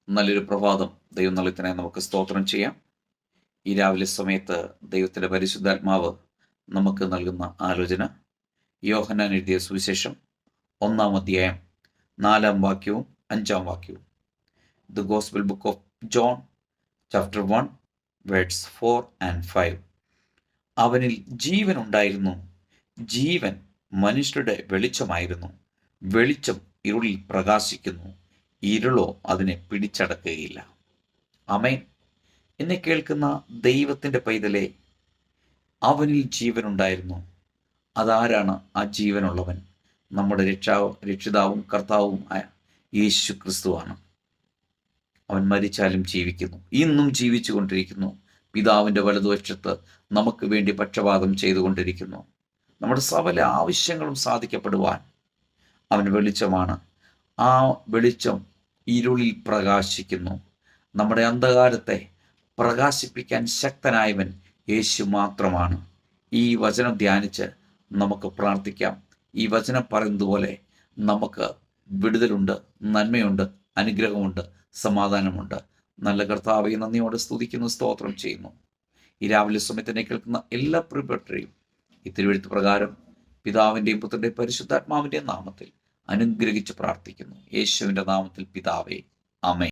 നല്ലൊരു പ്രഭാതം ദൈവം നൽകുന്നതിനായി നമുക്ക് സ്തോത്രം ചെയ്യാം. ഈ രാവിലെ സമയത്ത് ദൈവത്തിൻ്റെ പരിശുദ്ധാത്മാവ് നമുക്ക് നൽകുന്ന ആലോചന യോഹന്നാൻ എഴുതിയ സുവിശേഷം 1-ാം അധ്യായം 4-ാം വാക്യവും 5-ാം വാക്യവും. The gospel book of John chapter 1 words 4 and 5. അവനിൽ ജീവൻ ഉണ്ടായിരുന്നു, ജീവൻ മനുഷ്യരുടെ വെളിച്ചമായിരുന്നു. വെളിച്ചം ഇരുളിൽ പ്രകാശിക്കുന്നു, ഇരുളോ അതിനെ പിടിച്ചടക്കുകയില്ല. ആമേൻ. എന്നെ കേൾക്കുന്ന ദൈവത്തിൻ്റെ പൈതലെ, അവനിൽ ജീവൻ ഉണ്ടായിരുന്നു. അതാരാണ് ആ ജീവനുള്ളവൻ? നമ്മുടെ രക്ഷിതാവും കർത്താവും ആയ യേശു ക്രിസ്തുവാണ്. അവൻ മരിച്ചാലും ജീവിക്കുന്നു, ഇന്നും ജീവിച്ചു കൊണ്ടിരിക്കുന്നു. പിതാവിൻ്റെ വലതുവശത്ത് നമുക്ക് വേണ്ടി പക്ഷപാതം ചെയ്തുകൊണ്ടിരിക്കുന്നു. നമ്മുടെ സകല ആവശ്യങ്ങളും സാധിക്കപ്പെടുവാൻ അവൻ വെളിച്ചമാണ്. ആ വെളിച്ചം ഇരുളിൽ പ്രകാശിക്കുന്നു. നമ്മുടെ അന്ധകാരത്തെ പ്രകാശിപ്പിക്കാൻ ശക്തനായവൻ യേശു മാത്രമാണ്. ഈ വചനം ധ്യാനിച്ച് നമുക്ക് പ്രാർത്ഥിക്കാം. ഈ വചനം പറയുന്നത് പോലെ നമുക്ക് വിടുതലുണ്ട്, നന്മയുണ്ട്, അനുഗ്രഹമുണ്ട്, സമാധാനമുണ്ട്. നല്ല കർത്താവെ, നന്ദിയോടെ സ്തുതിക്കുന്നു, സ്തോത്രം ചെയ്യുന്നു. ഈ രാവിലെ സമയത്തിനെ കേൾക്കുന്ന എല്ലാ പ്രിയപ്പെട്ടവരെയും ഈ തിരുവെഴുത്ത് പ്രകാരം പിതാവിൻ്റെയും പുത്രൻ്റെയും പരിശുദ്ധാത്മാവിൻ്റെയും നാമത്തിൽ അനുഗ്രഹിച്ച് പ്രാർത്ഥിക്കുന്നു. യേശുവിൻ്റെ നാമത്തിൽ പിതാവേ, ആമേൻ.